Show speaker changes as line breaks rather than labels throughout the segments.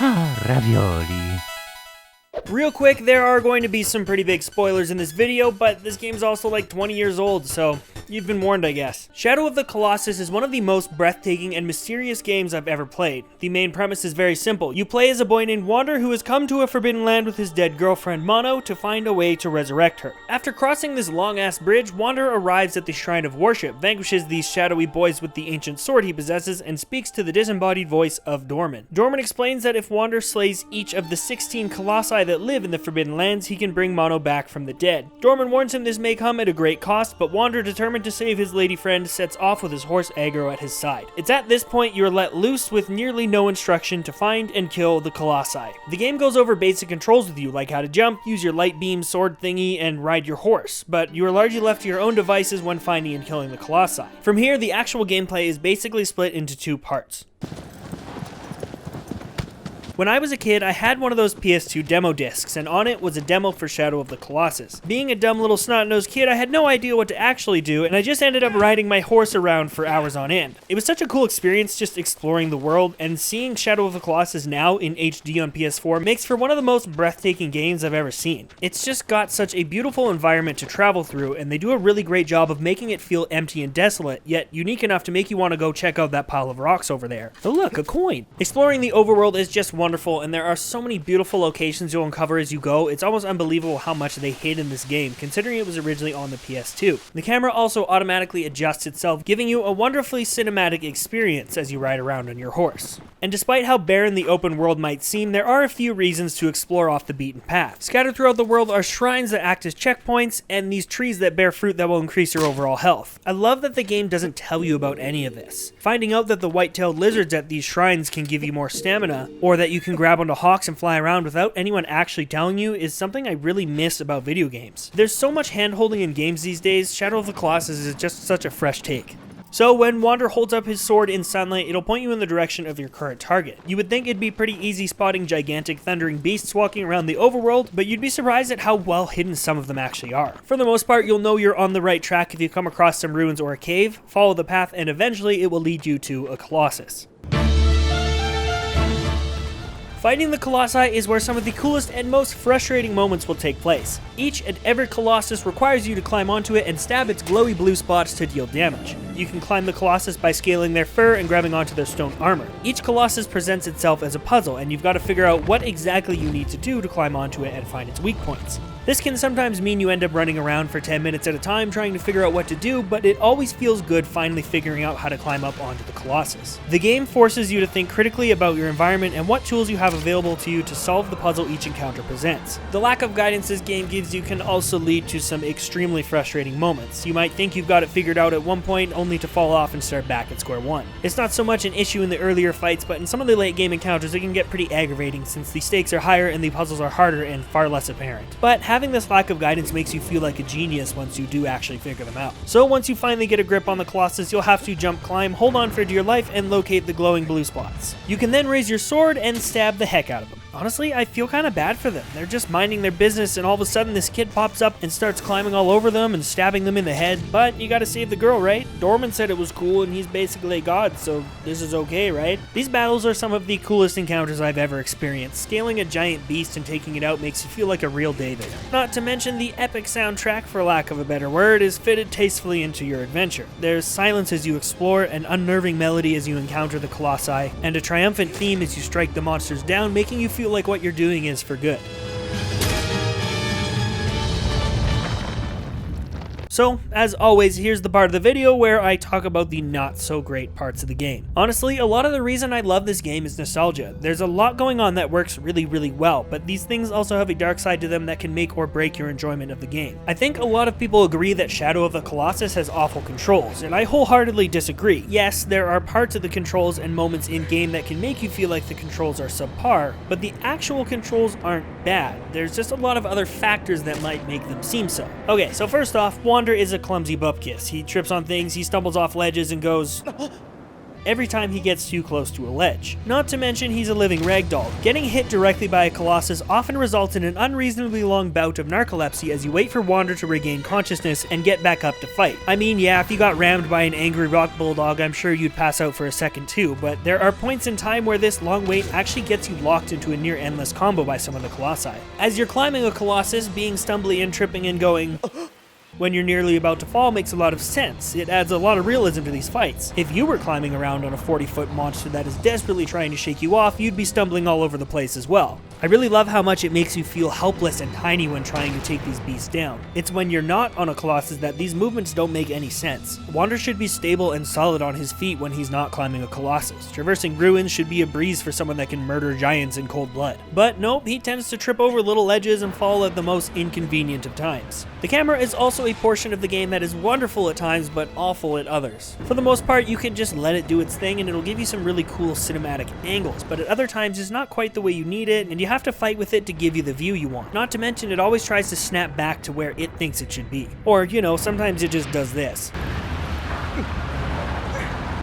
Ravioli.
Real quick, there are going to be some pretty big spoilers in this video, but this game's also like 20 years old, so you've been warned, I guess. Shadow of the Colossus is one of the most breathtaking and mysterious games I've ever played. The main premise is very simple. You play as a boy named Wander who has come to a forbidden land with his dead girlfriend Mono to find a way to resurrect her. After crossing this long-ass bridge, Wander arrives at the Shrine of Worship, vanquishes these shadowy boys with the ancient sword he possesses, and speaks to the disembodied voice of Dorman. Dorman explains that if Wander slays each of the 16 colossi that live in the Forbidden Lands, he can bring Mono back from the dead. Dorman warns him this may come at a great cost, but Wander, determined to save his lady friend, sets off with his horse Agro at his side. It's at this point you're let loose with nearly no instruction to find and kill the colossi. The game goes over basic controls with you, like how to jump, use your light beam sword thingy, and ride your horse, but you are largely left to your own devices when finding and killing the colossi. From here, the actual gameplay is basically split into two parts. When I was a kid, I had one of those PS2 demo discs, and on it was a demo for Shadow of the Colossus. Being a dumb little snot-nosed kid, I had no idea what to actually do, and I just ended up riding my horse around for hours on end. It was such a cool experience just exploring the world, and seeing Shadow of the Colossus now in HD on PS4 makes for one of the most breathtaking games I've ever seen. It's just got such a beautiful environment to travel through, and they do a really great job of making it feel empty and desolate, yet unique enough to make you want to go check out that pile of rocks over there. Oh look, a coin! Exploring the overworld is just wonderful, and there are so many beautiful locations you'll uncover as you go. It's almost unbelievable how much they hid in this game, considering it was originally on the PS2. The camera also automatically adjusts itself, giving you a wonderfully cinematic experience as you ride around on your horse. And despite how barren the open world might seem, there are a few reasons to explore off the beaten path. Scattered throughout the world are shrines that act as checkpoints, and these trees that bear fruit that will increase your overall health. I love that the game doesn't tell you about any of this. Finding out that the white-tailed lizards at these shrines can give you more stamina, or that you can grab onto hawks and fly around without anyone actually telling you, is something I really miss about video games. There's so much hand-holding in games these days. Shadow of the Colossus is just such a fresh take. So when Wander holds up his sword in sunlight, it'll point you in the direction of your current target. You would think it'd be pretty easy spotting gigantic thundering beasts walking around the overworld, but you'd be surprised at how well hidden some of them actually are. For the most part, you'll know you're on the right track if you come across some ruins or a cave, follow the path, and eventually it will lead you to a Colossus. Fighting the Colossi is where some of the coolest and most frustrating moments will take place. Each and every Colossus requires you to climb onto it and stab its glowy blue spots to deal damage. You can climb the Colossus by scaling their fur and grabbing onto their stone armor. Each Colossus presents itself as a puzzle, and you've got to figure out what exactly you need to do to climb onto it and find its weak points. This can sometimes mean you end up running around for 10 minutes at a time trying to figure out what to do, but it always feels good finally figuring out how to climb up onto the Colossus. The game forces you to think critically about your environment and what tools you have available to you to solve the puzzle each encounter presents. The lack of guidance this game gives you can also lead to some extremely frustrating moments. You might think you've got it figured out at one point, only to fall off and start back at square one. It's not so much an issue in the earlier fights, but in some of the late game encounters it can get pretty aggravating since the stakes are higher and the puzzles are harder and far less apparent. But having this lack of guidance makes you feel like a genius once you do actually figure them out. So once you finally get a grip on the Colossus, you'll have to jump, climb, hold on for dear life, and locate the glowing blue spots. You can then raise your sword and stab the heck out of them. Honestly, I feel kind of bad for them. They're just minding their business and all of a sudden this kid pops up and starts climbing all over them and stabbing them in the head. But you gotta save the girl, right? Dorman said it was cool and he's basically a god, so this is okay, right? These battles are some of the coolest encounters I've ever experienced. Scaling a giant beast and taking it out makes you feel like a real David. Not to mention the epic soundtrack, for lack of a better word, is fitted tastefully into your adventure. There's silence as you explore, an unnerving melody as you encounter the Colossi, and a triumphant theme as you strike the monsters down, making you feel like what you're doing is for good. So, as always, here's the part of the video where I talk about the not so great parts of the game. Honestly, a lot of the reason I love this game is nostalgia. There's a lot going on that works really well, but these things also have a dark side to them that can make or break your enjoyment of the game. I think a lot of people agree that Shadow of the Colossus has awful controls, and I wholeheartedly disagree. Yes, there are parts of the controls and moments in-game that can make you feel like the controls are subpar, but the actual controls aren't bad. There's just a lot of other factors that might make them seem so. Okay, so first off, Wander is a clumsy bupkis. He trips on things, he stumbles off ledges and goes... every time he gets too close to a ledge. Not to mention he's a living ragdoll. Getting hit directly by a Colossus often results in an unreasonably long bout of narcolepsy as you wait for Wander to regain consciousness and get back up to fight. I mean, yeah, if you got rammed by an angry rock bulldog, I'm sure you'd pass out for a second too, but there are points in time where this long wait actually gets you locked into a near endless combo by some of the Colossi. As you're climbing a Colossus, being stumbly and tripping and going when you're nearly about to fall makes a lot of sense. It adds a lot of realism to these fights. If you were climbing around on a 40-foot monster that is desperately trying to shake you off, you'd be stumbling all over the place as well. I really love how much it makes you feel helpless and tiny when trying to take these beasts down. It's when you're not on a Colossus that these movements don't make any sense. Wander should be stable and solid on his feet when he's not climbing a Colossus. Traversing ruins should be a breeze for someone that can murder giants in cold blood. But nope, he tends to trip over little ledges and fall at the most inconvenient of times. The camera is also a portion of the game that is wonderful at times but awful at others. For the most part, you can just let it do its thing and it'll give you some really cool cinematic angles, but at other times it's not quite the way you need it and you have to fight with it to give you the view you want. Not to mention it always tries to snap back to where it thinks it should be. Or, you know, sometimes it just does this.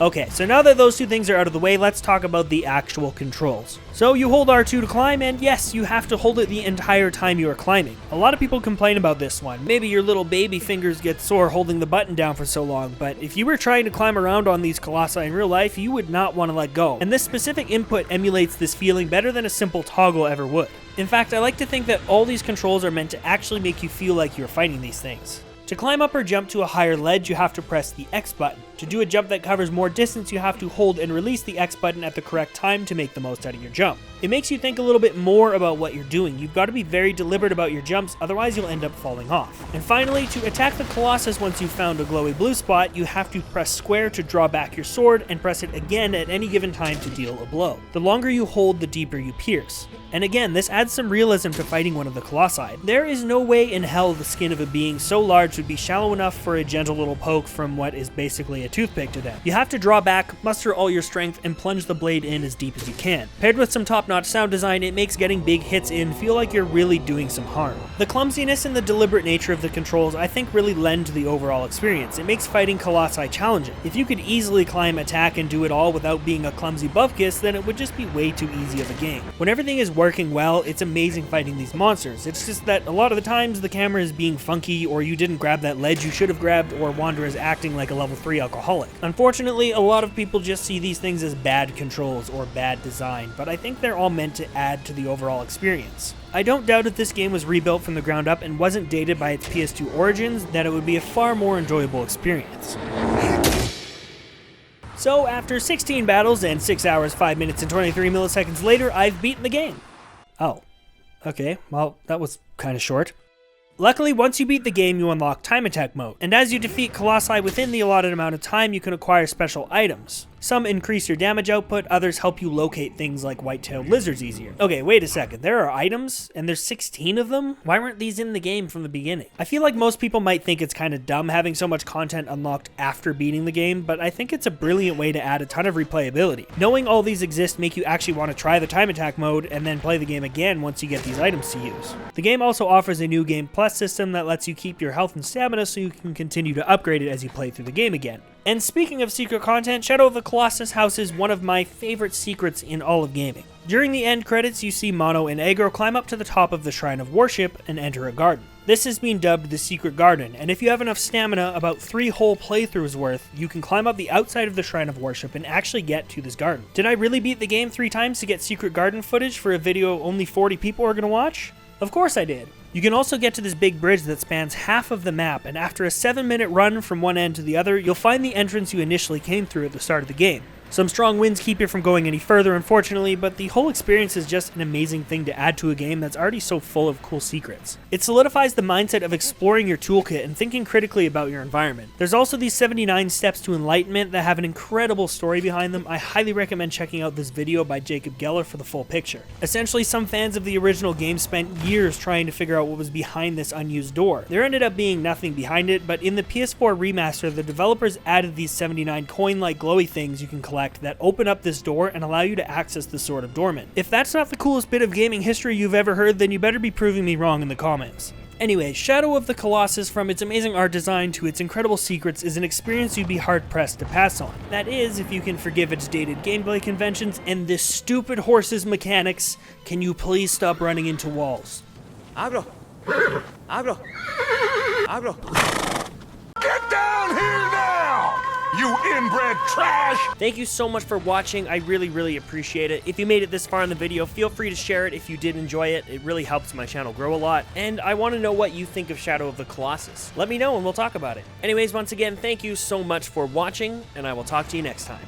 Okay, so now that those two things are out of the way, let's talk about the actual controls. So you hold R2 to climb, and yes, you have to hold it the entire time you are climbing. A lot of people complain about this one. Maybe your little baby fingers get sore holding the button down for so long, but if you were trying to climb around on these Colossi in real life, you would not want to let go. And this specific input emulates this feeling better than a simple toggle ever would. In fact, I like to think that all these controls are meant to actually make you feel like you're fighting these things. To climb up or jump to a higher ledge, you have to press the X button. To do a jump that covers more distance, you have to hold and release the X button at the correct time to make the most out of your jump. It makes you think a little bit more about what you're doing. You've got to be very deliberate about your jumps, otherwise you'll end up falling off. And finally, to attack the Colossus once you've found a glowy blue spot, you have to press square to draw back your sword and press it again at any given time to deal a blow. The longer you hold, the deeper you pierce. And again, this adds some realism to fighting one of the Colossi. There is no way in hell the skin of a being so large would be shallow enough for a gentle little poke from what is basically a toothpick to them. You have to draw back, muster all your strength, and plunge the blade in as deep as you can. Paired with some top-notch sound design, it makes getting big hits in feel like you're really doing some harm. The clumsiness and the deliberate nature of the controls I think really lend to the overall experience. It makes fighting Colossi challenging. If you could easily climb, attack, and do it all without being a clumsy bupkis, then it would just be way too easy of a game. When everything is working well, it's amazing fighting these monsters. It's just that a lot of the times the camera is being funky, or you didn't grab that ledge you should have grabbed, or Wander is acting like a level 3 alcoholic. Unfortunately, a lot of people just see these things as bad controls or bad design, but I think they're all meant to add to the overall experience. I don't doubt if this game was rebuilt from the ground up and wasn't dated by its PS2 origins, that it would be a far more enjoyable experience. So after 16 battles and 6 hours, 5 minutes and 23 milliseconds later, I've beaten the game. Oh, okay, well, that was kinda short. Luckily, once you beat the game, you unlock Time Attack mode, and as you defeat Colossi within the allotted amount of time, you can acquire special items. Some increase your damage output, others help you locate things like white-tailed lizards easier. Okay, wait a second, there are items, and there's 16 of them? Why weren't these in the game from the beginning? I feel like most people might think it's kinda dumb having so much content unlocked after beating the game, but I think it's a brilliant way to add a ton of replayability. Knowing all these exist make you actually want to try the Time Attack mode, and then play the game again once you get these items to use. The game also offers a new Game Plus system that lets you keep your health and stamina so you can continue to upgrade it as you play through the game again. And speaking of secret content, Shadow of the Colossus House is one of my favorite secrets in all of gaming. During the end credits, you see Mono and Agro climb up to the top of the Shrine of Worship and enter a garden. This has been dubbed the Secret Garden, and if you have enough stamina, about 3 whole playthroughs worth, you can climb up the outside of the Shrine of Worship and actually get to this garden. Did I really beat the game 3 times to get Secret Garden footage for a video only 40 people are gonna watch? Of course I did. You can also get to this big bridge that spans half of the map, and after a 7-minute run from one end to the other, you'll find the entrance you initially came through at the start of the game. Some strong winds keep you from going any further, unfortunately, but the whole experience is just an amazing thing to add to a game that's already so full of cool secrets. It solidifies the mindset of exploring your toolkit and thinking critically about your environment. There's also these 79 steps to enlightenment that have an incredible story behind them. I highly recommend checking out this video by Jacob Geller for the full picture. Essentially, some fans of the original game spent years trying to figure out what was behind this unused door. There ended up being nothing behind it, but in the PS4 remaster, the developers added these 79 coin-like glowy things you can collect that open up this door and allow you to access the Sword of Dormant. If that's not the coolest bit of gaming history you've ever heard, then you better be proving me wrong in the comments. Anyway, Shadow of the Colossus, from its amazing art design to its incredible secrets, is an experience you'd be hard-pressed to pass on. That is, if you can forgive its dated gameplay conventions and this stupid horse's mechanics. Can you please stop running into walls?
Abro! Abro! Abro! Get down here now! You inbred trash!
Thank you so much for watching. I really appreciate it. If you made it this far in the video, feel free to share it if you did enjoy it. It really helps my channel grow a lot. And I want to know what you think of Shadow of the Colossus. Let me know and we'll talk about it. Anyways, once again, thank you so much for watching, and I will talk to you next time.